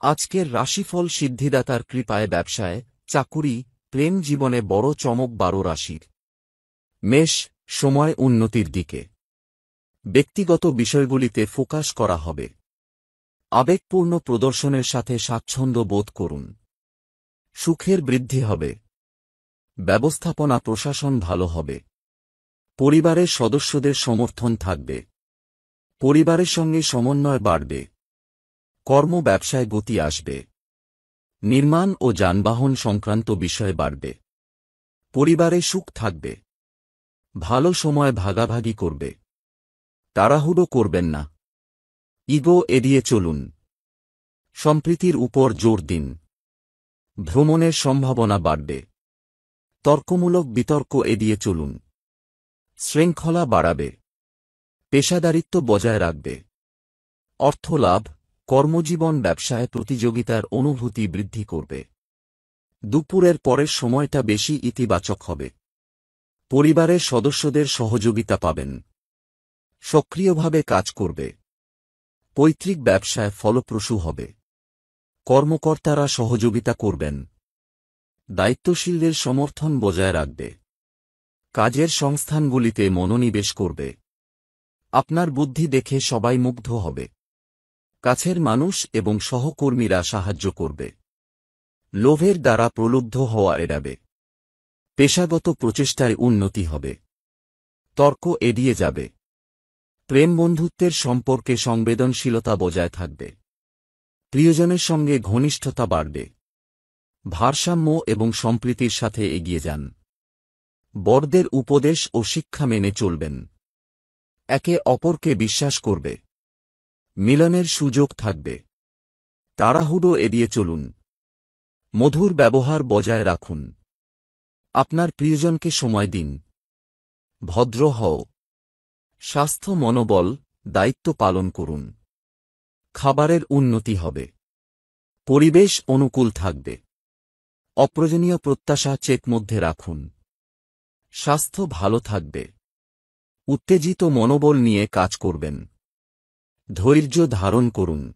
আজকের রাশিফল সিদ্ধিদাতার কৃপায় ব্যবসায়, চাকুরি, প্রেম জীবনে বড় চমক 12 রাশির। মেষ, সময় উন্নতির দিকে। ব্যক্তিগত বিষয়গুলিতে ফোকাস করা হবে। আবেগপূর্ণ প্রদর্শনের সাথে স্বাচ্ছন্দ্য বোধ করুন। সুখের বৃদ্ধি হবে। ব্যবস্থাপনা প্রশাসন ভালো হবে। পরিবারের সদস্যদের সমর্থন থাকবে। পরিবারের সঙ্গে সমন্বয় বাড়বে। কর্ম ব্যবসায় গতি আসবে। নির্মাণ ও যানবাহন সংক্রান্ত বিষয় বাড়বে। পরিবারে সুখ থাকবে। ভালো সময় ভাগাভাগি করবে। তাড়াহুড়ো করবেন না। ইগো এড়িয়ে চলুন। সম্প্রীতির উপর জোর দিন। ভ্রমণের সম্ভাবনা বাড়বে। তর্কমূলক বিতর্ক এড়িয়ে চলুন। শৃঙ্খলা বাড়াবে। পেশাদারিত্ব বজায় রাখবে। অর্থলাভ, কর্মজীবন ব্যবসায় প্রতিযোগিতার অনুভূতি বৃদ্ধি করবে। দুপুরের পরের সময়টা বেশি ইতিবাচক হবে। পরিবারের সদস্যদের সহযোগিতা পাবেন। সক্রিয়ভাবে কাজ করবে। পৈতৃক ব্যবসায় ফলপ্রসূ হবে। কর্মকর্তারা সহযোগিতা করবেন। দায়িত্বশীলদের সমর্থন বজায় রাখবে। কাজের সংস্থানগুলিতে মনোনিবেশ করবে। আপনার বুদ্ধি দেখে সবাই মুগ্ধ হবে। কাছের মানুষ এবং সহকর্মীরা সাহায্য করবে। লোভের দ্বারা প্রলুব্ধ হওয়া এড়াবে। পেশাগত প্রচেষ্টায় উন্নতি হবে। তর্ক এড়িয়ে যাবে। প্রেম বন্ধুত্বের সম্পর্কে সংবেদনশীলতা বজায় থাকবে। প্রিয়জনের সঙ্গে ঘনিষ্ঠতা বাড়বে। ভারসাম্য এবং সম্প্রীতির সাথে এগিয়ে যান। বড়দের উপদেশ ও শিক্ষা মেনে চলবেন। একে অপরকে বিশ্বাস করবে। মিলনের সুযোগ থাকবে। তাড়াহুড়ো এড়িয়ে চলুন। মধুর ব্যবহার বজায় রাখুন। আপনার প্রিয়জনকে সময় দিন। ভদ্র হও। স্বাস্থ্য মনোবল, দায়িত্ব পালন করুন। খাবারের উন্নতি হবে। পরিবেশ অনুকূল থাকবে। অপ্রয়োজনীয় প্রত্যাশা চেক মধ্যে রাখুন। স্বাস্থ্য ভালো থাকবে। উত্তেজিত মনোবল নিয়ে কাজ করবেন। ধৈর্য ধারণ করুন।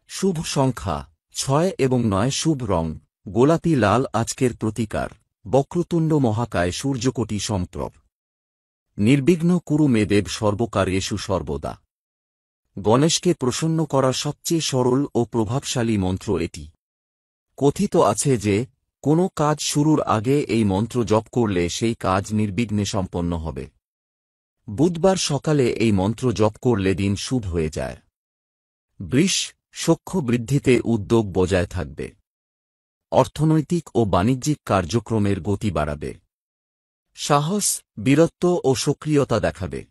শুভ সংখ্যা 6 এবং 9। শুভ রং গোলাপি লাল। আজকের প্রতিকার বক্রতুণ্ড মহাকায় সূর্যকোটি সমপ্রভ। নির্বিঘ্ন কুরু মে দেব সর্বকার্যেষু সর্বদা। গণেশকে প্রসন্ন করার সবচেয়ে সরল ও প্রভাবশালী মন্ত্র এটি। কথিত আছে যে কোনো কাজ শুরুর আগে এই মন্ত্র জপ করলে সেই কাজ নির্বিঘ্নে সম্পন্ন হবে। বুধবার সকালে এই মন্ত্র জপ করলে দিন শুভ হয়ে যায়। বৃষ, সখ্য বৃদ্ধিতে উদ্যোগ বজায় থাকবে। অর্থনৈতিক ও বাণিজ্যিক কার্যক্রমের গতি বাড়াবে। সাহস, বীরত্ব ও সক্রিয়তা দেখাবে।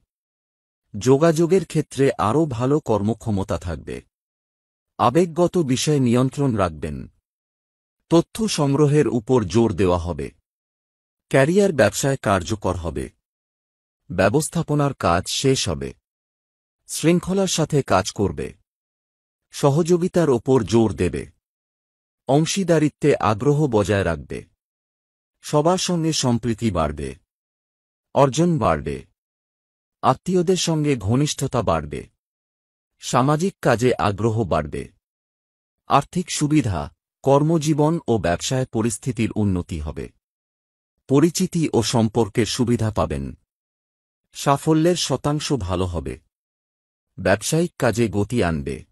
যোগাযোগের ক্ষেত্রে আরও ভালো কর্মক্ষমতা থাকবে। আবেগগত বিষয়ে নিয়ন্ত্রণ রাখবেন। তথ্য সংগ্রহের উপর জোর দেওয়া হবে। ক্যারিয়ার ব্যবসায় কার্যকর হবে। ব্যবস্থাপনার কাজ শেষ হবে। শৃঙ্খলার সাথে কাজ করবে। সহযোগিতার ওপর জোর দেবে। অংশীদারিত্বে আগ্রহ বজায় রাখবে। সবার সঙ্গে সম্প্রীতি বাড়বে। অর্জন বাড়বে। আত্মীয়দের সঙ্গে ঘনিষ্ঠতা বাড়বে। সামাজিক কাজে আগ্রহ বাড়বে। আর্থিক সুবিধা, কর্মজীবন ও ব্যবসায় পরিস্থিতির উন্নতি হবে। পরিচিতি ও সম্পর্কের সুবিধা পাবেন। সাফল্যের শতাংশ ভালো হবে। ব্যবসায়িক কাজে গতি আনবে।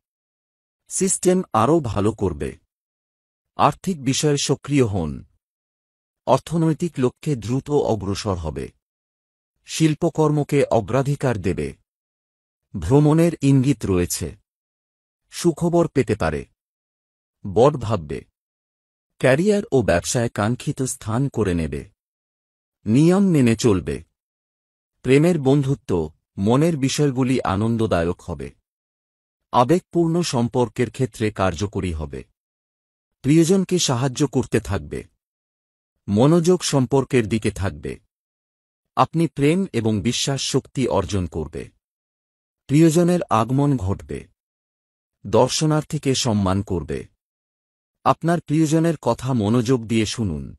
সিস্টেম আরও ভালো করবে। আর্থিক বিষয়ে সক্রিয় হন। অর্থনৈতিক লক্ষ্যে দ্রুত অগ্রসর হবে। শিল্পকর্মকে অগ্রাধিকার দেবে। ভ্রমণের ইঙ্গিত রয়েছে। সুখবর পেতে পারে। বড় ভাববে। ক্যারিয়ার ও ব্যবসায় কাঙ্ক্ষিত স্থান করে নেবে। নিয়ম মেনে চলবে। প্রেমের বন্ধুত্ব, মনের বিষয়গুলি আনন্দদায়ক হবে। আবেগপূর্ণ সম্পর্কের ক্ষেত্রে কার্যকরী হবে। প্রিয়জনকে সাহায্য করতে থাকবে। মনোযোগ সম্পর্কের দিকে থাকবে। আপনি প্রেম এবং বিশ্বাস শক্তি অর্জন করবে। প্রিয়জনের আগমন ঘটবে। দর্শনার্থীকে সম্মান করবে। আপনার প্রিয়জনের কথা মনোযোগ দিয়ে শুনুন।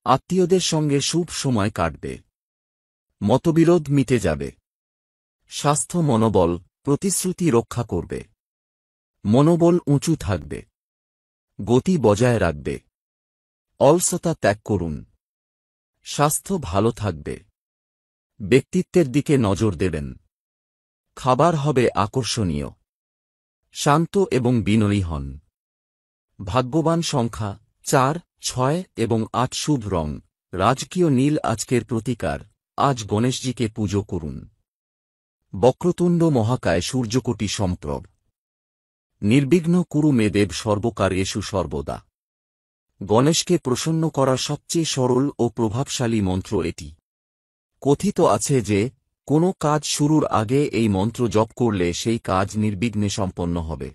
আত্মীয়দের সঙ্গে শুভ সময় কাটবে। মতবিরোধ মিটে যাবে। স্বাস্থ্য মনোবল, প্রতিশ্রুতি রক্ষা করবে। মনোবল উঁচু থাকবে। গতি বজায় রাখবে। অলসতা ত্যাগ করুন। স্বাস্থ্য ভালো থাকবে। ব্যক্তিত্বের দিকে নজর দেবেন। খাবার হবে আকর্ষণীয়। শান্ত এবং বিনয়ী হন। ভাগ্যবান সংখ্যা 4, 6 এবং 8। শুভ রং রাজকীয় নীল আজকের প্রতিকার। আজ গণেশজিকে পুজো করুন। বক্রতুণ্ড মহাকায় সূর্যকোটি সমপ্রভ। নির্বিঘ্ন কুরু মে দেব সর্বকার্যেষু সর্বদা। গণেশকে প্রসন্ন করার সবচেয়ে সরল ও প্রভাবশালী মন্ত্র এটি। কথিত আছে যে কোনো কাজ শুরুর আগে এই মন্ত্র জপ করলে সেই কাজ নির্বিঘ্নে সম্পন্ন হবে।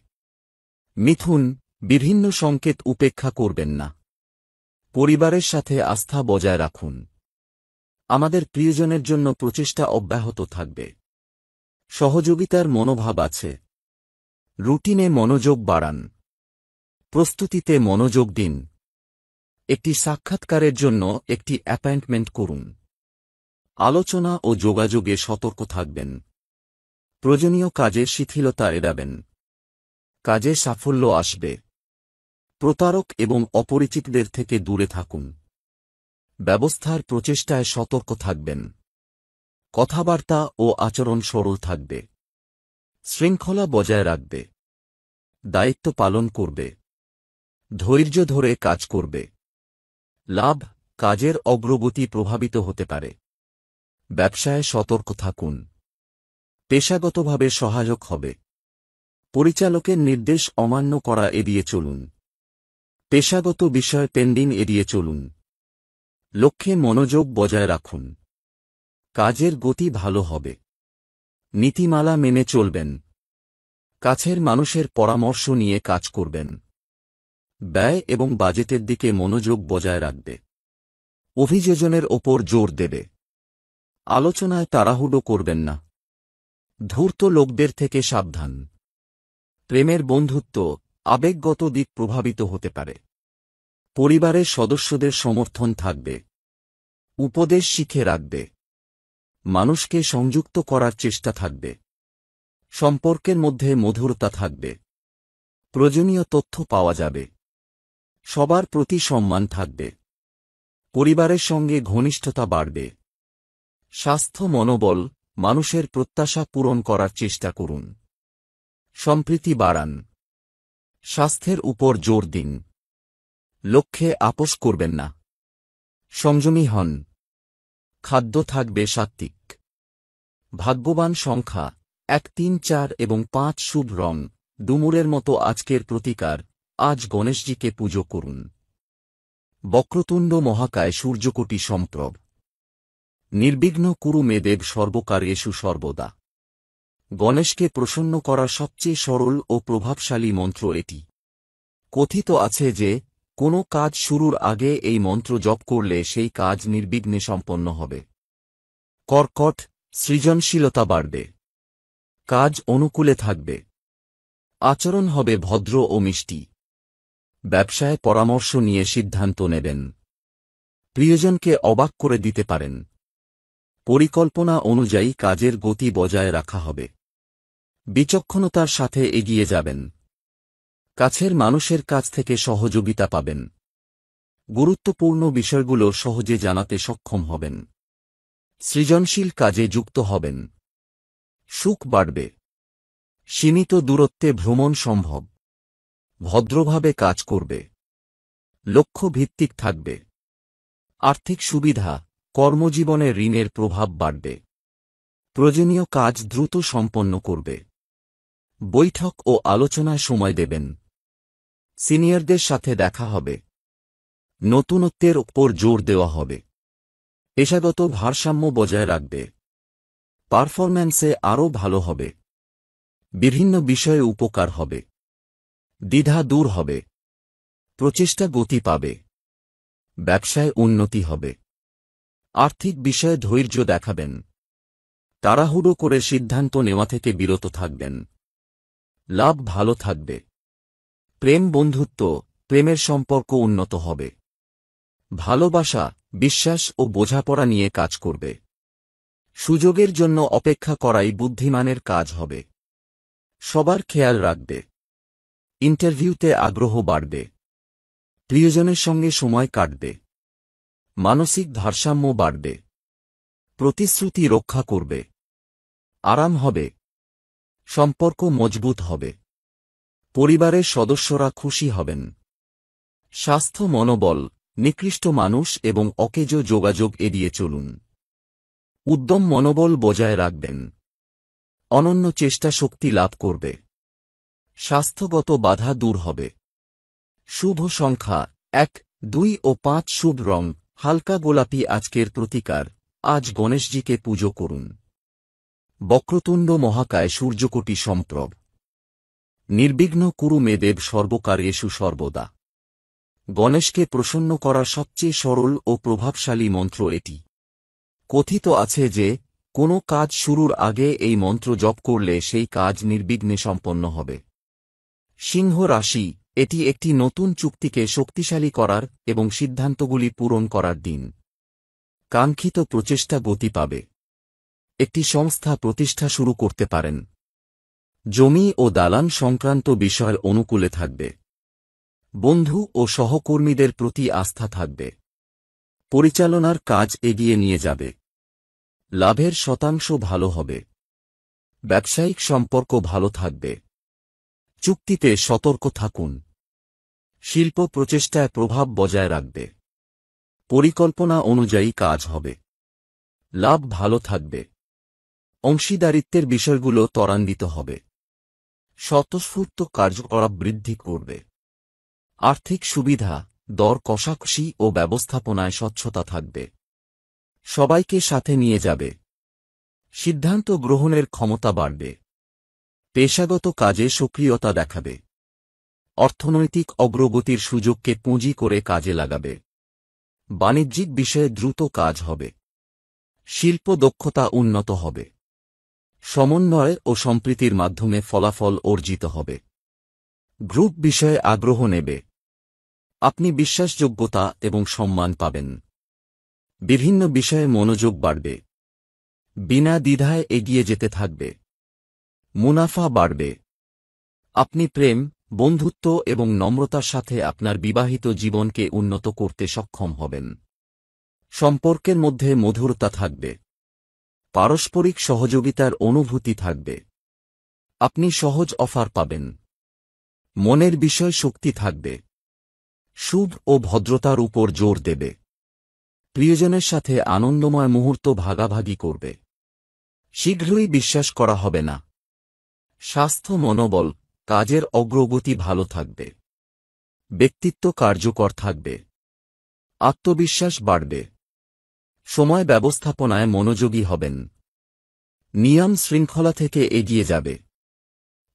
মিথুন, বিভিন্ন সংকেত উপেক্ষা করবেন না। পরিবারের সাথে আস্থা বজায় রাখুন। আমাদের প্রিয়জনের জন্য প্রচেষ্টা অব্যাহত থাকবে। সহযোগিতার মনোভাব আছে। রুটিনে মনোযোগ বাড়ান। প্রস্তুতিতে মনোযোগ দিন। একটি সাক্ষাৎকারের জন্য একটি অ্যাপয়েন্টমেন্ট করুন। আলোচনা ও যোগাযোগে সতর্ক থাকবেন। প্রয়োজনীয় কাজে শিথিলতা এড়াবেন। কাজে সাফল্য আসবে। প্রতারক এবং অপরিচিতদের থেকে দূরে থাকুন। ব্যবস্থার প্রচেষ্টায় সতর্ক থাকবেন। কথাবার্তা ও আচরণ সরল থাকবে। শৃঙ্খলা বজায় রাখবে। দায়িত্ব পালন করবে। ধৈর্য ধরে কাজ করবে। লাভ, কাজের অগ্রগতি প্রভাবিত হতে পারে। ব্যবসায় সতর্ক থাকুন। পেশাগতভাবে সহায়ক হবে। পরিচালকের নির্দেশ অমান্য করা এড়িয়ে চলুন। পেশাগত বিষয় পেন্ডিং এড়িয়ে চলুন। লক্ষ্যে মনোযোগ বজায় রাখুন। কাজের গতি ভালো হবে। নীতিমালা মেনে চলবেন। কাছের মানুষের পরামর্শ নিয়ে কাজ করবেন। ব্যয় এবং বাজেটের দিকে মনোযোগ বজায় রাখবে। অভিযোজনের ওপর জোর দেবে। আলোচনায় তাড়াহুড়ো করবেন না। ধূর্ত লোকদের থেকে সাবধান। প্রেমের বন্ধুত্ব, আবেগগত দিক প্রভাবিত হতে পারে। পরিবারের সদস্যদের সমর্থন থাকবে। উপদেশ শিখে রাখবে। মানুষকে সংযুক্ত করার চেষ্টা থাকবে। সম্পর্কের মধ্যে মধুরতা থাকবে। প্রয়োজনীয় তথ্য পাওয়া যাবে। সবার প্রতি সম্মান থাকবে। পরিবারের সঙ্গে ঘনিষ্ঠতা বাড়বে। স্বাস্থ্য মনোবল, মানুষের প্রত্যাশা পূরণ করার চেষ্টা করুন। সম্প্রীতি বাড়ান। স্বাস্থ্যের উপর জোর দিন। লক্ষ্যে আপোস করবেন না। সংযমী হন। খাদ্য থাকবে সাত্ত্বিক। ভাগ্যবান সংখ্যা 1, 3, 4 এবং 5। শুভ রং ডুমুরের মতো আজকের প্রতিকার। আজ গণেশজিকে পুজো করুন। বক্রতুণ্ড মহাকায় সূর্যকোটি সমপ্রভ। নির্বিঘ্ন কুরু মে দেব সর্বকার্যেষু সর্বদা। গণেশকে প্রসন্ন করার সবচেয়ে সরল ও প্রভাবশালী মন্ত্র এটি। কথিত আছে যে কোনো কাজ শুরুর আগে এই মন্ত্র জপ করলে সেই কাজ নির্বিঘ্নে সম্পন্ন হবে। কর্কট, সৃজনশীলতা বাড়বে। কাজ অনুকূলে থাকবে। আচরণ হবে ভদ্র ও মিষ্টি। ব্যবসায় পরামর্শ নিয়ে সিদ্ধান্ত নেবেন। প্রিয়জনকে অবাক করে দিতে পারেন। পরিকল্পনা অনুযায়ী কাজের গতি বজায় রাখা হবে। বিচক্ষণতার সাথে এগিয়ে যাবেন। কাছের মানুষের কাছ থেকে সহযোগিতা পাবেন। গুরুত্বপূর্ণ বিষয়গুলো সহজে জানাতে সক্ষম হবেন। সৃজনশীল কাজে যুক্ত হবেন। সুখ বাড়বে। সীমিত দূরত্বে ভ্রমণ সম্ভব। ভদ্রভাবে কাজ করবে। লক্ষ্য ভিত্তিক থাকবে। আর্থিক সুবিধা, কর্মজীবনে ঋণের প্রভাব বাড়বে। প্রয়োজনীয় কাজ দ্রুত সম্পন্ন করবে। বৈঠক ও আলোচনায় সময় দেবেন। সিনিয়রদের সাথে দেখা হবে। নতুনত্বের উপর জোর দেওয়া হবে। পেশাগত ভারসাম্য বজায় রাখবে। পারফরম্যান্সে আরও ভালো হবে। বিভিন্ন বিষয়ে উপকার হবে। দ্বিধা দূর হবে। প্রচেষ্টা গতি পাবে। ব্যবসায় উন্নতি হবে। আর্থিক বিষয়ে ধৈর্য দেখাবেন। তাড়াহুড়ো করে সিদ্ধান্ত নেওয়া থেকে বিরত থাকবেন। লাভ ভালো থাকবে। প্রেম বন্ধুত্ব, প্রেমের সম্পর্ক উন্নত হবে। ভালোবাসা, বিশ্বাস ও বোঝাপড়া নিয়ে কাজ করবে। সুযোগের জন্য অপেক্ষা করাই বুদ্ধিমানের কাজ হবে। সবার খেয়াল রাখবে। ইন্টারভিউতে আগ্রহ বাড়বে। প্রিয়জনের সঙ্গে সময় কাটবে। মানসিক ভারসাম্য বাড়বে। প্রতিশ্রুতি রক্ষা করবে। আরাম হবে। সম্পর্ক মজবুত হবে। পরিবারের সদস্যরা খুশি হবেন। স্বাস্থ্য মনোবল, নিকৃষ্ট মানুষ এবং অকেজ যোগাযোগ এড়িয়ে চলুন। উদ্যম মনোবল বজায় রাখবেন। অনন্য চেষ্টা শক্তি লাভ করবে। স্বাস্থ্যগত বাধা দূর হবে। শুভ সংখ্যা 1, 2 ও 5। শুভ রং হালকা গোলাপি। আজকের প্রতিকার: আজ গণেশজিকে পুজো করুন। বক্রতুণ্ড মহাকায় সূর্যকোটি সমপ্রভ। নির্বিঘ্ন কুরু মে দেব সর্বকার্যেষু সর্বদা। গণেশকে প্রসন্ন করার সবচেয়ে সরল ও প্রভাবশালী মন্ত্র এটি। কথিত আছে যে কোনো কাজ শুরুর আগে এই মন্ত্র জপ করলে সেই কাজ নির্বিঘ্নে সম্পন্ন হবে। সিংহ রাশি, এটি একটি নতুন চুক্তিকে শক্তিশালী করার এবং সিদ্ধান্তগুলি পূরণ করার দিন। কাঙ্ক্ষিত প্রচেষ্টা গতি পাবে। একটি সংস্থা প্রতিষ্ঠা শুরু করতে পারেন। জমি ও দালান সংক্রান্ত বিষয়ের অনুকূলে থাকবে। বন্ধু ও সহকর্মীদের প্রতি আস্থা থাকবে। পরিচালনার কাজ এগিয়ে নিয়ে যাবে। লাভের শতাংশ ভালো হবে। ব্যবসায়িক সম্পর্ক ভালো থাকবে। চুক্তিতে সতর্ক থাকুন। শিল্প প্রচেষ্টায় প্রভাব বজায় রাখবে। পরিকল্পনা অনুযায়ী কাজ হবে। লাভ ভালো থাকবে। অংশীদারিত্বের বিষয়গুলো ত্বরান্বিত হবে। স্বতঃস্ফূর্ত কার্যকলাপ বৃদ্ধি করবে। আর্থিক সুবিধা, দর কষাকষি ও ব্যবস্থাপনায় স্বচ্ছতা থাকবে। সবাইকে সাথে নিয়ে যাবে। সিদ্ধান্ত গ্রহণের ক্ষমতা বাড়বে। পেশাগত কাজে সক্রিয়তা দেখাবে। অর্থনৈতিক অগ্রগতির সুযোগকে পুঁজি করে কাজে লাগাবে। বাণিজ্যিক বিষয়ে দ্রুত কাজ হবে। শিল্প দক্ষতা উন্নত হবে। সমন্বয় ও সম্প্রীতির মাধ্যমে ফলাফল অর্জিত হবে। গ্রুপ বিষয়ে আগ্রহ নেবে। আপনি বিশ্বাসযোগ্যতা এবং সম্মান পাবেন। বিভিন্ন বিষয়ে মনোযোগ বাড়বে। বিনা দ্বিধায় এগিয়ে যেতে থাকবে। মুনাফা বাড়বে। আপনি প্রেম, বন্ধুত্ব এবং নম্রতার সাথে আপনার বিবাহিত জীবনকে উন্নত করতে সক্ষম হবেন। সম্পর্কের মধ্যে মধুরতা থাকবে। পারস্পরিক সহযোগিতার অনুভূতি থাকবে। আপনি সহজ অফার পাবেন। মনের বিষয় শক্তি থাকবে। শুভ ও ভদ্রতার উপর জোর দেবে। প্রিয়জনের সাথে আনন্দময় মুহূর্ত ভাগাভাগি করবে। শীঘ্রই বিশ্বাস করা হবে না। স্বাস্থ্য মনোবল, কাজের অগ্রগতি ভালো থাকবে। ব্যক্তিত্ব কার্যকর থাকবে। আত্মবিশ্বাস বাড়বে। সময় ব্যবস্থাপনায় মনোযোগী হবেন। নিয়ম শৃঙ্খলা থেকে এগিয়ে যাবে।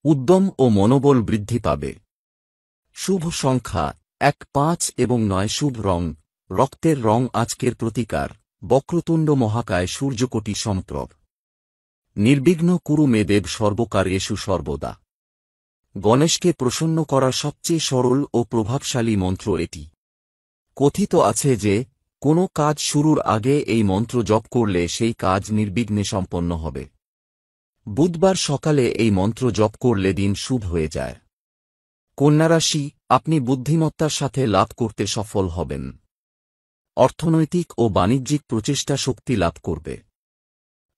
উদ্যম ও মনোবল বৃদ্ধি পাবে। শুভ সংখ্যা 1, 5 এবং 9। শুভ রং রক্তের রং। আজকের প্রতিকার: বক্রতুণ্ড মহাকায় সূর্যকোটি সমপ্রভ। নির্বিঘ্ন কুরু মে দেব সর্বকার্যেষু সর্বদা। গণেশকে প্রসন্ন করার সবচেয়ে সরল ও প্রভাবশালী মন্ত্র এটি। কথিত আছে যে কোনো কাজ শুরুর আগে এই মন্ত্র জপ করলে সেই কাজ নির্বিঘ্নে সম্পন্ন হবে। বুধবার সকালে এই মন্ত্র জপ করলে দিন শুভ হয়ে যায়। কন্যা রাশি, আপনি বুদ্ধিমত্তার সাথে লাভ করতে সফল হবেন। অর্থনৈতিক ও বাণিজ্যিক প্রচেষ্টা শক্তি লাভ করবে।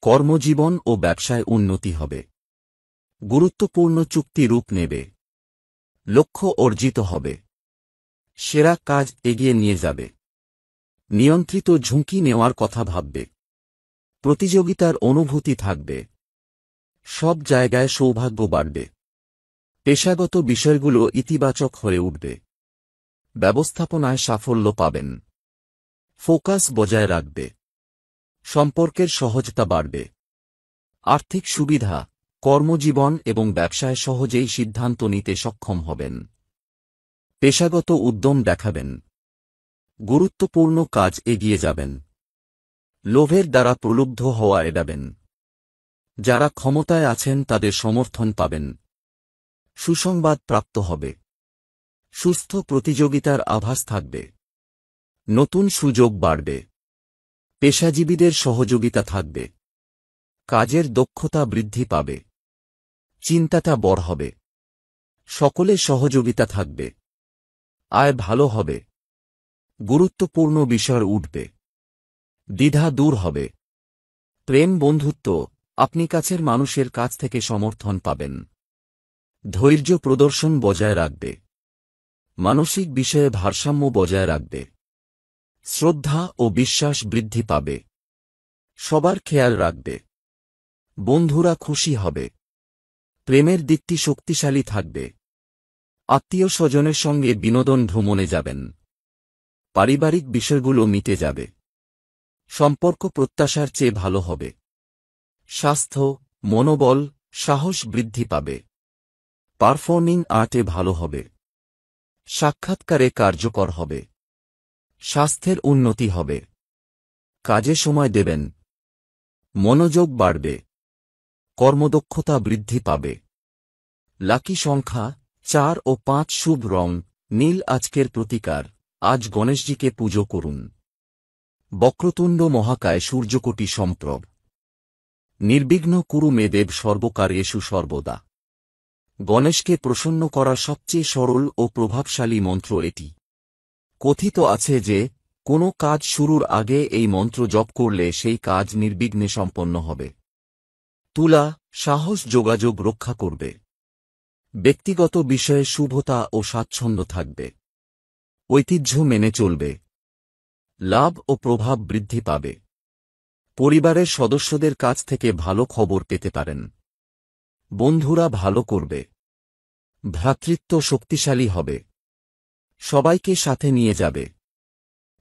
কর্মজীবন ও ব্যবসায় উন্নতি হবে। গুরুত্বপূর্ণ চুক্তি রূপ নেবে। লক্ষ্য অর্জিত হবে। সেরা কাজ এগিয়ে নিয়ে যাবে। নিয়ন্ত্রিত ঝুঁকি নেওয়ার কথা ভাববে। প্রতিযোগিতার অনুভূতি থাকবে। সব জায়গায় সৌভাগ্য বাড়বে। পেশাগত বিষয়গুলো ইতিবাচক হয়ে উঠবে। ব্যবস্থাপনায় সাফল্য পাবেন। ফোকাস বজায় রাখবে। সম্পর্কের সহজতা বাড়বে। আর্থিক সুবিধা, কর্মজীবন এবং ব্যবসায় সহজেই সিদ্ধান্ত নিতে সক্ষম হবেন। পেশাগত উদ্যম দেখাবেন। গুরুত্বপূর্ণ কাজ এগিয়ে যাবেন। লোভের দ্বারা প্রলুব্ধ হওয়া এড়াবেন। যারা ক্ষমতায় আছেন তাদের সমর্থন পাবেন। সুসংবাদ প্রাপ্ত হবে। সুস্থ প্রতিযোগিতার আভাস থাকবে। নতুন সুযোগ বাড়বে। পেশাজীবীদের সহযোগিতা থাকবে। কাজের দক্ষতা বৃদ্ধি পাবে। চিন্তাটা বড় হবে। সকলে সহযোগিতা থাকবে। আয় ভালো হবে। গুরুত্বপূর্ণ বিষয় উঠবে। দ্বিধা দূর হবে। প্রেম বন্ধুত্ব, আপনি কাছের মানুষের কাছ থেকে সমর্থন পাবেন। ধৈর্য প্রদর্শন বজায় রাখবে। মানসিক বিষয়ে ভারসাম্য বজায় রাখবে। শ্রদ্ধা ও বিশ্বাস বৃদ্ধি পাবে। সবার খেয়াল রাখবে। বন্ধুরা খুশি হবে। প্রেমের দিকটি শক্তিশালী থাকবে। আত্মীয় স্বজনের সঙ্গে বিনোদন ভ্রমণে যাবেন। পারিবারিক বিষয়গুলো মিটে যাবে। সম্পর্ক প্রত্যাশার চেয়ে ভালো হবে। স্বাস্থ্য, মনোবল, সাহস বৃদ্ধি পাবে। পারফর্মিং আর্টে ভালো হবে। সাক্ষাৎকারে কার্যকর হবে। স্বাস্থ্যের উন্নতি হবে। কাজে সময় দেবেন। মনোযোগ বাড়বে। কর্মদক্ষতা বৃদ্ধি পাবে। লাকি সংখ্যা 4 ও 5। শুভ রং নীল। আজকের প্রতিকার, আজ গণেশজিকে পুজো করুন। বক্রতুণ্ড মহাকায় সূর্যকোটি সমপ্রভ। নির্বিঘ্ন কুরু মে দেব সর্বকার্যেষু সর্বদা। গণেশকে প্রসন্ন করার সবচেয়ে সরল ও প্রভাবশালী মন্ত্র এটি। কথিত আছে যে কোনো কাজ শুরুর আগে এই মন্ত্র জপ করলে সেই কাজ নির্বিঘ্নে সম্পন্ন হবে। তুলা, সাহস যোগাযোগ রক্ষা করবে। ব্যক্তিগত বিষয়ে শুভতা ও স্বাচ্ছন্দ্য থাকবে। ঐতিহ্য মেনে চলবে। লাভ ও প্রভাব বৃদ্ধি পাবে। পরিবারের সদস্যদের কাছ থেকে ভালো খবর পেতে পারেন। বন্ধুরা ভালো করবে। ভ্রাতৃত্ব শক্তিশালী হবে। সবাইকে সাথে নিয়ে যাবে।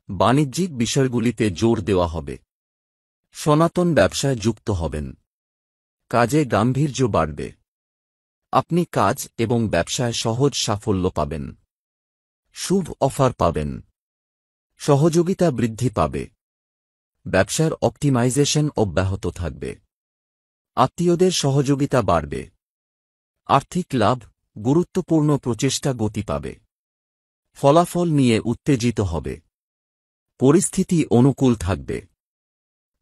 বাণিজ্যিক বিষয়গুলিতে জোর দেওয়া হবে। সনাতন ব্যবসায় যুক্ত হবেন। কাজে গাম্ভীর্য বাড়বে। আপনি কাজ এবং ব্যবসায় সহজ সাফল্য পাবেন। শুভ অফার পাবেন। সহযোগিতা বৃদ্ধি পাবে। ব্যবসার অপটিমাইজেশন অব্যাহত থাকবে। আত্মীয়দের সহযোগিতা বাড়বে। আর্থিক লাভ, গুরুত্বপূর্ণ প্রচেষ্টা গতি পাবে। ফলাফল নিয়ে উত্তেজিত হবে। পরিস্থিতি অনুকূল থাকবে।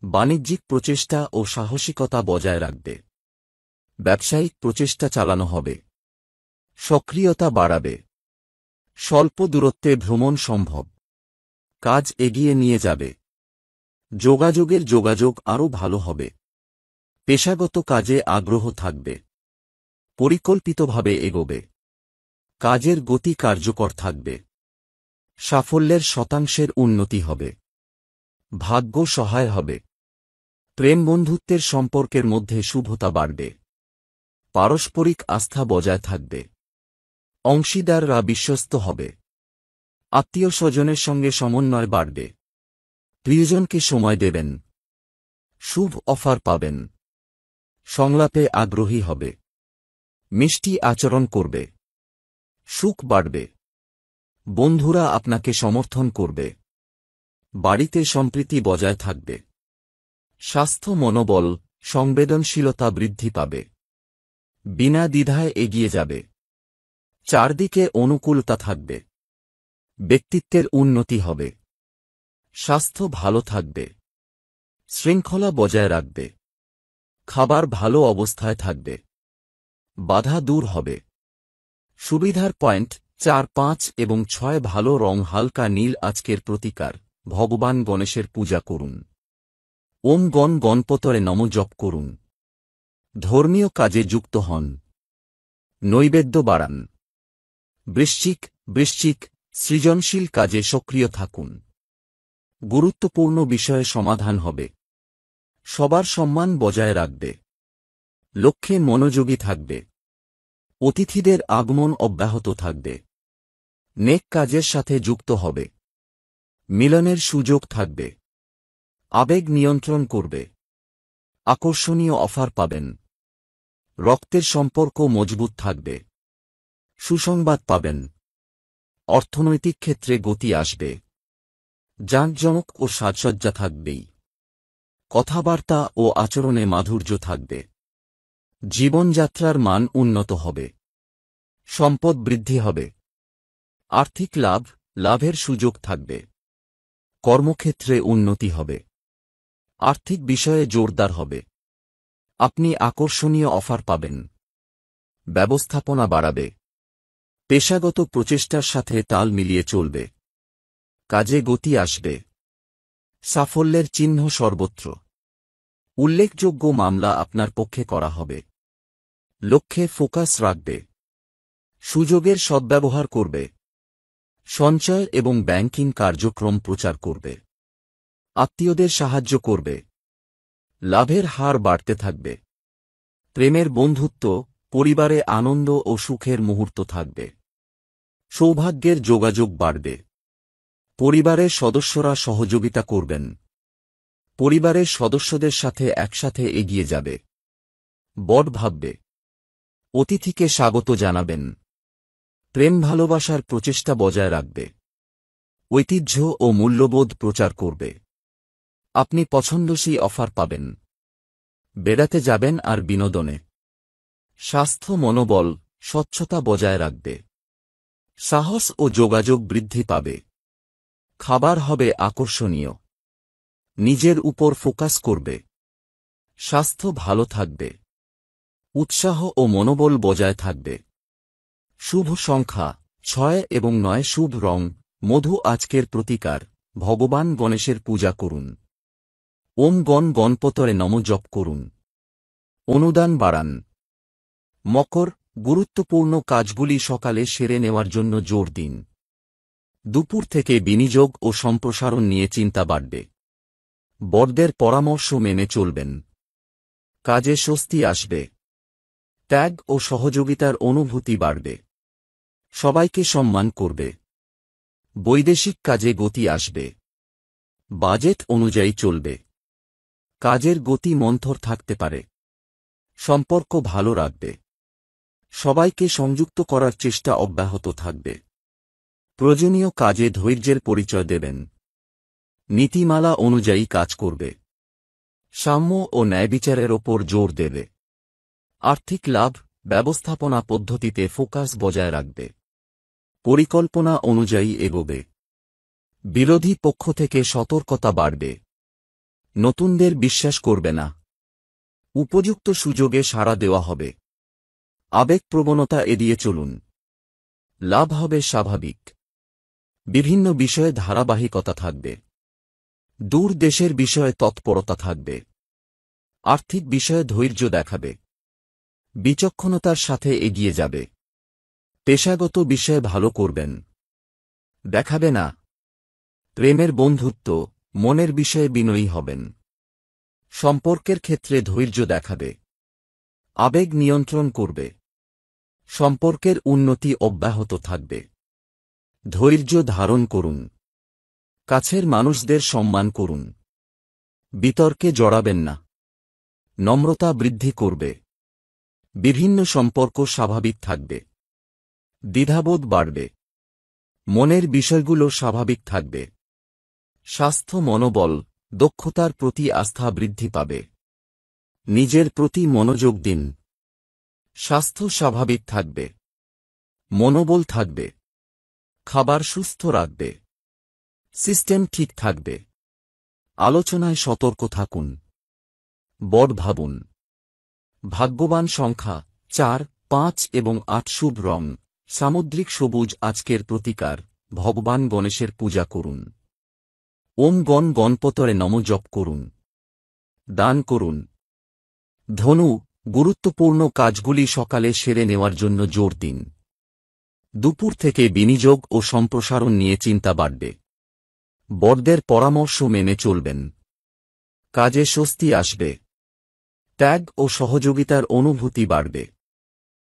বাণিজ্যিক প্রচেষ্টা ও সাহসিকতা বজায় রাখবে। ব্যবসায়িক প্রচেষ্টা চালানো হবে। সক্রিয়তা বাড়াবে। স্বল্প দূরত্বে ভ্রমণ সম্ভব। কাজ এগিয়ে নিয়ে যাবে। যোগাযোগ আরও ভালো হবে। পেশাগত কাজে আগ্রহ থাকবে। পরিকল্পিতভাবে এগোবে। কাজের গতি কার্যকর থাকবে। সাফল্যের শতাংশের উন্নতি হবে। ভাগ্য সহায় হবে। প্রেম বন্ধুত্বের সম্পর্কের মধ্যে শুভতা বাড়বে। পারস্পরিক আস্থা বজায় থাকবে। অংশীদাররা বিশ্বস্ত হবে। আত্মীয় স্বজনের সঙ্গে সমন্বয় বাড়বে। প্রিয়জনকে সময় দেবেন। শুভ অফার পাবেন। সংলাপে আগ্রহী হবে। মিষ্টি আচরণ করবে। সুখ বাড়বে। বন্ধুরা আপনাকে সমর্থন করবে। বাড়িতে সম্প্রীতি বজায় থাকবে। স্বাস্থ্য মনোবল, সংবেদনশীলতা বৃদ্ধি পাবে। বিনা দ্বিধায় এগিয়ে যাবে। চারদিকে অনুকূলতা থাকবে। ব্যক্তিত্বের উন্নতি হবে। স্বাস্থ্য ভালো থাকবে। শৃঙ্খলা বজায় রাখবে। খাবার ভালো অবস্থায় থাকবে। বাধা দূর হবে। সুবিধার পয়েন্ট 4, 5 এবং 6। ভালো রং হালকা নীল। আজকের প্রতিকার, ভগবান গণেশের পূজা করুন। ওম গণপতয়ে নমঃ জপ করুন। ধর্মীয় কাজে যুক্ত হন। নৈবেদ্য বাড়ান। বৃশ্চিক, সৃজনশীল কাজে সক্রিয় থাকুন। গুরুত্বপূর্ণ বিষয়ে সমাধান হবে। সবার সম্মান বজায় রাখবে। লক্ষ্যে মনোযোগী থাকবে। অতিথিদের আগমন অব্যাহত থাকবে। নেক কাজের সাথে যুক্ত হবে। মিলনের সুযোগ থাকবে। আবেগ নিয়ন্ত্রণ করবে। আকর্ষণীয় অফার পাবেন। রক্তের সম্পর্ক মজবুত থাকবে। সুসংবাদ পাবেন। অর্থনৈতিক ক্ষেত্রে গতি আসবে। জাঁকজমক ও সাজসজ্জা থাকবেই। কথাবার্তা ও আচরণে মাধুর্য থাকবে। জীবনযাত্রার মান উন্নত হবে। সম্পদ বৃদ্ধি হবে। আর্থিক লাভের সুযোগ থাকবে। কর্মক্ষেত্রে উন্নতি হবে। আর্থিক বিষয়ে জোরদার হবে। আপনি আকর্ষণীয় অফার পাবেন। ব্যবস্থাপনা বাড়াবে। পেশাগত প্রচেষ্টার সাথে তাল মিলিয়ে চলবে। কাজে গতি আসবে। সাফল্যের চিহ্ন সর্বত্র। উল্লেখযোগ্য মামলা আপনার পক্ষে করা হবে। লক্ষ্যে ফোকাস রাখবে। সুযোগের সদ্ব্যবহার করবে। সঞ্চয় এবং ব্যাংকিং কার্যক্রম প্রচার করবে। আত্মীয়দের সাহায্য করবে। লাভের হার বাড়তে থাকবে। প্রেমের বন্ধুত্ব, পরিবারে আনন্দ ও সুখের মুহূর্ত থাকবে। সৌভাগ্যের যোগাযোগ বাড়বে। পরিবারের সদস্যরা সহযোগিতা করবেন। পরিবারের সদস্যদের সাথে একসাথে এগিয়ে যাবে। বড় ভাববে। অতিথিকে স্বাগত জানাবেন। প্রেম ভালোবাসার প্রচেষ্টা বজায় রাখবে। ঐতিহ্য ও মূল্যবোধ প্রচার করবে। আপনি পছন্দসই অফার পাবেন। বেড়াতে যাবেন আর বিনোদনে। স্বাস্থ্য মনোবল, স্বচ্ছতা বজায় রাখবে। সাহস ও যোগাযোগ বৃদ্ধি পাবে। খাবার হবে আকর্ষণীয়। নিজের উপর ফোকাস করবে। স্বাস্থ্য ভালো থাকবে। উৎসাহ ও মনোবল বজায় থাকবে। শুভ সংখ্যা 6 এবং 9। শুভ রং মধু। আজকের প্রতিকার, ভগবান গণেশের পূজা করুন। ওম গণপতয়ে নমঃ জপ করুন। অনুদান বাড়ান। মকর, গুরুত্বপূর্ণ কাজগুলি সকালে সেরে নেওয়ার জন্য জোর দিন। দুপুর থেকে বিনিয়োগ ও সম্প্রসারণ নিয়ে চিন্তা বাড়বে। বড়দের পরামর্শ মেনে চলবেন। কাজে স্বস্তি আসবে। ত্যাগ ও সহযোগিতার অনুভূতি বাড়বে। সবাইকে সম্মান করবে। বৈদেশিক কাজে গতি আসবে। বাজেট অনুযায়ী চলবে। কাজের গতি মন্থর থাকতে পারে। সম্পর্ক ভালো রাখবে। সবাইকে সংযুক্ত করার চেষ্টা অব্যাহত থাকবে। প্রয়োজনীয় কাজে ধৈর্যের পরিচয় দেবেন। নীতিমালা অনুযায়ী কাজ করবে। সাম্য ও ন্যায়বিচারের ওপর জোর দেবে। আর্থিক লাভ, ব্যবস্থাপনা পদ্ধতিতে ফোকাস বজায় রাখবে। পরিকল্পনা অনুযায়ী এগোবে। বিরোধী পক্ষ থেকে সতর্কতা বাড়বে। নতুনদের বিশ্বাস করবে না। উপযুক্ত সুযোগে সাড়া দেওয়া হবে। আবেগপ্রবণতা এড়িয়ে চলুন। লাভ হবে স্বাভাবিক। বিভিন্ন বিষয়ে ধারাবাহিকতা থাকবে। দূর দেশের বিষয়ে তৎপরতা থাকবে। আর্থিক বিষয়ে ধৈর্য দেখাবে। বিচক্ষণতার সাথে এগিয়ে যাবে। পেশাগত বিষয়ে ভালো করবেন। দেখাবে না। প্রেমের বন্ধুত্ব, মনের বিষয়ে বিনয়ী হবেন। সম্পর্কের ক্ষেত্রে ধৈর্য দেখাবে। আবেগ নিয়ন্ত্রণ করবে। সম্পর্কের উন্নতি অব্যাহত থাকবে। ধৈর্য ধারণ করুন। কাছের মানুষদের সম্মান করুন। বিতর্কে জড়াবেন না। নম্রতা বৃদ্ধি করবে। বিভিন্ন সম্পর্ক স্বাভাবিক থাকবে। দ্বিধাবোধ বাড়বে। মনের বিষয়গুলো স্বাভাবিক থাকবে। স্বাস্থ্য মনোবল, দক্ষতার প্রতি আস্থা বৃদ্ধি পাবে। নিজের প্রতি মনোযোগ দিন। স্বাস্থ্য স্বাভাবিক থাকবে। মনোবল থাকবে। খাবার সুস্থ রাখবে। সিস্টেম ঠিক থাকবে। আলোচনায় সতর্ক থাকুন। বড় ভাবুন। ভাগ্যবান সংখ্যা 4, 5 এবং 8। শুভ রং সামুদ্রিক সবুজ। আজকের প্রতিকার, ভগবান গণেশের পূজা করুন। ওম গণপতয়ে নমঃ জপ করুন। দান করুন। ধনু, গুরুত্বপূর্ণ কাজগুলি সকালে সেরে নেওয়ার জন্য জোর দিন। দুপুর থেকে বিনিয়োগ ও সম্প্রসারণ নিয়ে চিন্তা বাড়বে। বড়দের পরামর্শ মেনে চলবেন। কাজে স্বস্তি আসবে। ত্যাগ ও সহযোগিতার অনুভূতি বাড়বে।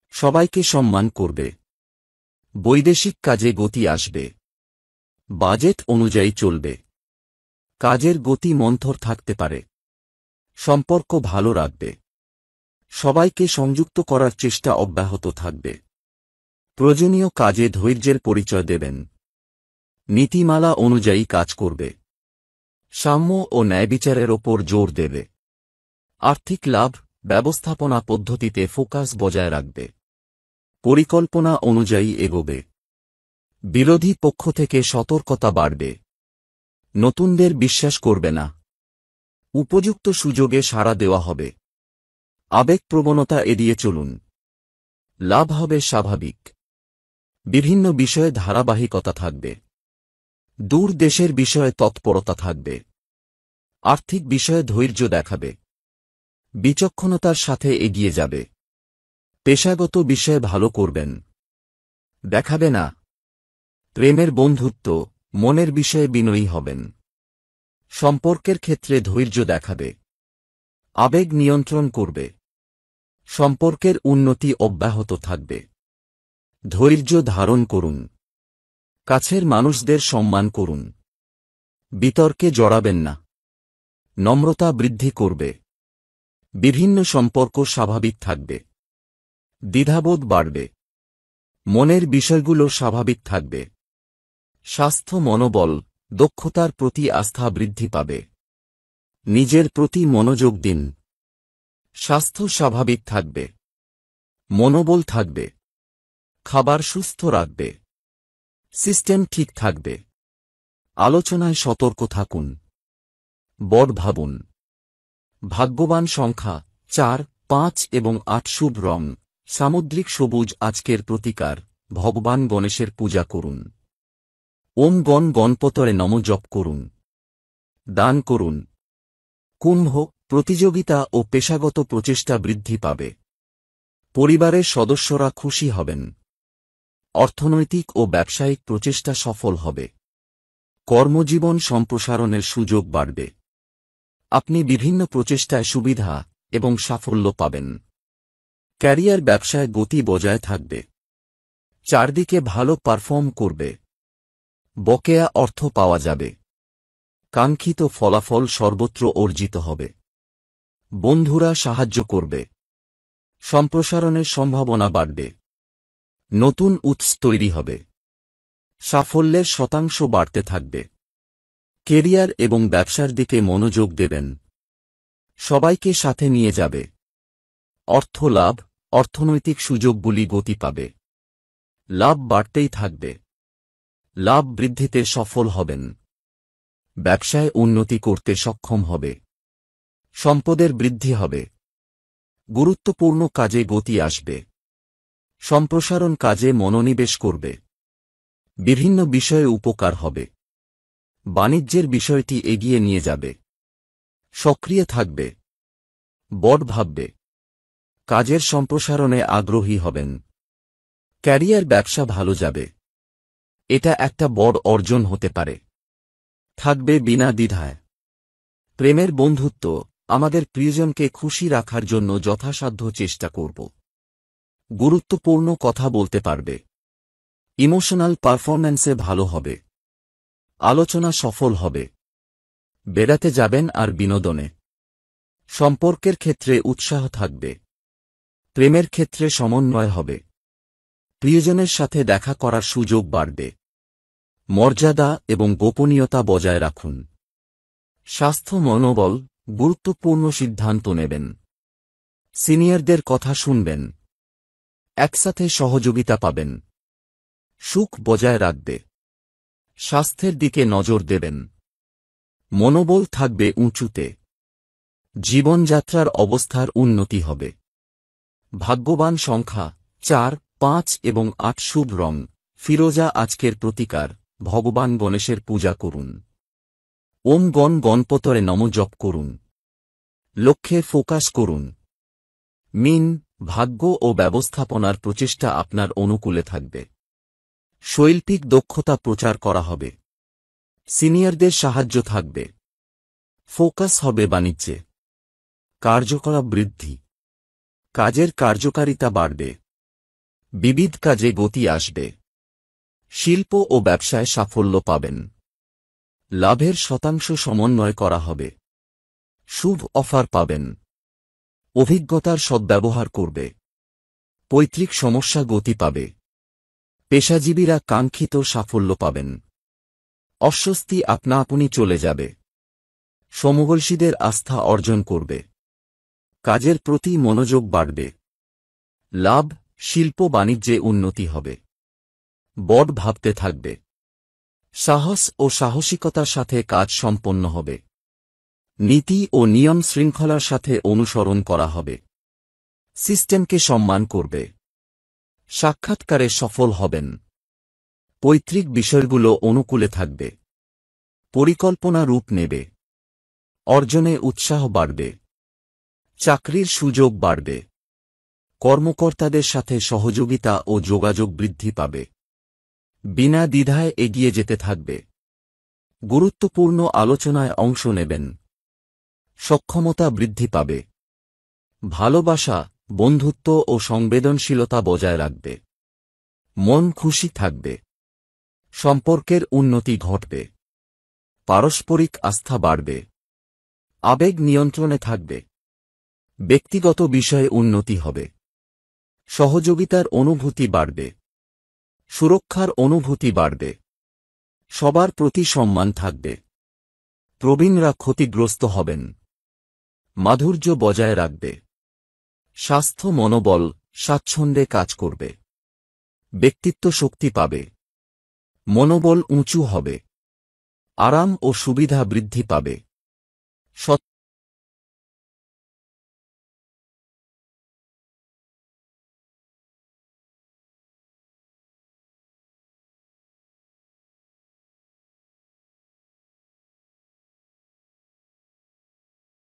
সবাইকে সম্মান করবে। বৈদেশিক কাজে গতি আসবে। বাজেট অনুযায়ী চলবে। কাজের গতি মন্থর থাকতে পারে। সম্পর্ক ভালো রাখবে। সবাইকে সংযুক্ত করার চেষ্টা অব্যাহত থাকবে। প্রয়োজনীয় কাজে ধৈর্যের পরিচয় দেবেন। নীতিমালা অনুযায়ী কাজ করবে। সাম্য ও ন্যায়বিচারের ওপর জোর দেবে। আর্থিক লাভ, ব্যবস্থাপনা পদ্ধতিতে ফোকাস বজায় রাখবে। পরিকল্পনা অনুযায়ী এগোবে। বিরোধী পক্ষ থেকে সতর্কতা বাড়বে। নতুনদের বিশ্বাস করবে না। উপযুক্ত সুযোগে সাড়া দেওয়া হবে। আবেগপ্রবণতা এড়িয়ে চলুন। লাভ হবে স্বাভাবিক। বিভিন্ন বিষয়ে ধারাবাহিকতা থাকবে। দূর দেশের বিষয়ে তৎপরতা থাকবে। আর্থিক বিষয়ে ধৈর্য দেখাবে। বিচক্ষণতার সাথে এগিয়ে যাবে। পেশাগত বিষয়ে ভালো করবেন। দেখাবে না। প্রেমের বন্ধুত্ব, মনের বিষয়ে বিনয়ী হবেন। সম্পর্কের ক্ষেত্রে ধৈর্য দেখাবে। আবেগ নিয়ন্ত্রণ করবে। সম্পর্কের উন্নতি অব্যাহত থাকবে। ধৈর্য ধারণ করুন। কাছের মানুষদের সম্মান করুন। বিতর্কে জড়াবেন না। নম্রতা বৃদ্ধি করবে। বিভিন্ন সম্পর্ক স্বাভাবিক থাকবে। দ্বিধাবোধ বাড়বে। মনের বিষয়গুলো স্বাভাবিক থাকবে। স্বাস্থ্য মনোবল, দক্ষতার প্রতি আস্থা বৃদ্ধি পাবে। নিজের প্রতি মনোযোগ দিন। স্বাস্থ্য স্বাভাবিক থাকবে। মনোবল থাকবে। খাবার সুস্থ রাখবে। সিস্টেম ঠিক থাকবে। আলোচনায় সতর্ক থাকুন। বড় ভাবুন। ভাগ্যবান সংখ্যা 4, 5 এবং 8। শুভ রং সামুদ্রিক সবুজ। আজকের প্রতিকার, ভগবান গণেশের পূজা করুন। ওম গণ গণপতরে নম জপ করুন। দান করুন। কুম্ভ, প্রতিযোগিতা ও পেশাগত প্রচেষ্টা বৃদ্ধি পাবে। পরিবারের সদস্যরা খুশি হবেন। অর্থনৈতিক ও ব্যবসায়িক প্রচেষ্টা সফল হবে। কর্মজীবন সম্প্রসারণের সুযোগ বাড়বে। আপনি বিভিন্ন প্রচেষ্টায় সুবিধা এবং সাফল্য পাবেন। ক্যারিয়ার ব্যবসায় গতি বজায় থাকবে। চারদিকে ভালো পারফর্ম করবে। বকেয়া অর্থ পাওয়া যাবে। কাঙ্ক্ষিত ফলাফল সর্বত্র অর্জিত হবে। বন্ধুরা সাহায্য করবে। সম্প্রসারণের সম্ভাবনা বাড়বে। নতুন উৎস তৈরি হবে। সাফল্যের শতাংশ বাড়তে থাকবে। কেরিয়ার এবং ব্যবসার দিকে মনোযোগ দেবেন। সবাইকে সাথে নিয়ে যাবে। অর্থ লাভ, অর্থনৈতিক সুযোগগুলি গতি পাবে। লাভ বাড়তেই থাকবে। লাভ বৃদ্ধিতে সফল হবেন। ব্যবসায় উন্নতি করতে সক্ষম হবে। সম্পদের বৃদ্ধি হবে। গুরুত্বপূর্ণ কাজে গতি আসবে। সম্প্রসারণ কাজে মনোনিবেশ করবে। বিভিন্ন বিষয়ে উপকার হবে। বাণিজ্যের বিষয়টি এগিয়ে নিয়ে যাবে। সক্রিয় থাকবে। বড় ভাববে। কাজের সম্প্রসারণে আগ্রহী হবেন। ক্যারিয়ার ব্যবসা ভালো যাবে। এটা একটা বড় অর্জন হতে পারে। থাকবে বিনা দ্বিধায়। প্রেমের বন্ধুত্ব, আমাদের প্রিয়জনকে খুশি রাখার জন্য যথাসাধ্য চেষ্টা করব। গুরুত্বপূর্ণ কথা বলতে পারবে। ইমোশনাল পারফরম্যান্সে ভালো হবে। আলোচনা সফল হবে। বেড়াতে যাবেন আর বিনোদনে। সম্পর্কের ক্ষেত্রে উৎসাহ থাকবে। প্রেমের ক্ষেত্রে সমন্বয় হবে। প্রিয়জনের সাথে দেখা করার সুযোগ বাড়বে। মর্যাদা এবং গোপনীয়তা বজায় রাখুন। স্বাস্থ্য মনোবল, গুরুত্বপূর্ণ সিদ্ধান্ত নেবেন। সিনিয়রদের কথা শুনবেন। একসাথে সহযোগিতা পাবেন। সুখ বজায় রাখবে। স্বাস্থ্যের দিকে নজর দেবেন। মনোবল থাকবে উঁচুতে। জীবনযাত্রার অবস্থার উন্নতি হবে। ভাগ্যবান সংখ্যা 4, 5 এবং 8। শুভ রং ফিরোজা। আজকের প্রতিকার, ভগবান গণেশের পূজা করুন। ওম গণ গণপতরে নম জপ করুন। লক্ষ্যে ফোকাস করুন। মিন, ভাগ্য ও ব্যবস্থাপনার প্রচেষ্টা আপনার অনুকূলে থাকবে। শৈল্পিক দক্ষতা প্রচার করা হবে। সিনিয়রদের সাহায্য থাকবে। ফোকাস হবে বাণিজ্যে। কার্যকলাপ বৃদ্ধি। কাজের কার্যকারিতা বাড়বে। বিবিধ কাজে গতি আসবে। শিল্প ও ব্যবসায় সাফল্য পাবেন। লাভের শতাংশ সমন্বয় করা হবে। শুভ অফার পাবেন। অভিজ্ঞতার সদ্ব্যবহার করবে। পৈতৃক সমস্যা গতি পাবে। পেশাজীবীরা কাঙ্ক্ষিত সাফল্য পাবেন। অস্বস্তি আপনা আপনি চলে যাবে। সমবয়সীদের আস্থা অর্জন করবে। কাজের প্রতি মনোযোগ বাড়বে। লাভ, শিল্প বাণিজ্যে উন্নতি হবে। বড় ভাবতে থাকবে। সাহস ও সাহসিকতার সাথে কাজ সম্পন্ন হবে। নীতি ও নিয়ম শৃঙ্খলার সাথে অনুসরণ করা হবে। সিস্টেমকে সম্মান করবে। সাক্ষাৎকারে সফল হবেন। পৈতৃক বিষয়গুলো অনুকূলে থাকবে। পরিকল্পনা রূপ নেবে। অর্জনে উৎসাহ বাড়বে। চাকরির সুযোগ বাড়বে। কর্মকর্তাদের সাথে সহযোগিতা ও যোগাযোগ বৃদ্ধি পাবে। বিনা দ্বিধায় এগিয়ে যেতে থাকবে। গুরুত্বপূর্ণ আলোচনায় অংশ নেবেন। সক্ষমতা বৃদ্ধি পাবে। ভালোবাসা, বন্ধুত্ব ও সংবেদনশীলতা বজায় রাখবে। মন খুশি থাকবে। সম্পর্কের উন্নতি ঘটবে। পারস্পরিক আস্থা বাড়বে। আবেগ নিয়ন্ত্রণে থাকবে। ব্যক্তিগত বিষয়ে উন্নতি হবে। সহযোগিতার অনুভূতি বাড়বে। সুরক্ষার অনুভূতি বাড়বে। সবার প্রতি সম্মান থাকবে। প্রবীণরা ক্ষতিগ্রস্ত হবেন। মাধুর্য বজায় রাখবে। স্বাস্থ্য মনোবল, স্বাচ্ছন্দ্যে কাজ করবে। ব্যক্তিত্ব শক্তি পাবে। মনোবল উঁচু হবে। আরাম ও সুবিধা বৃদ্ধি পাবে।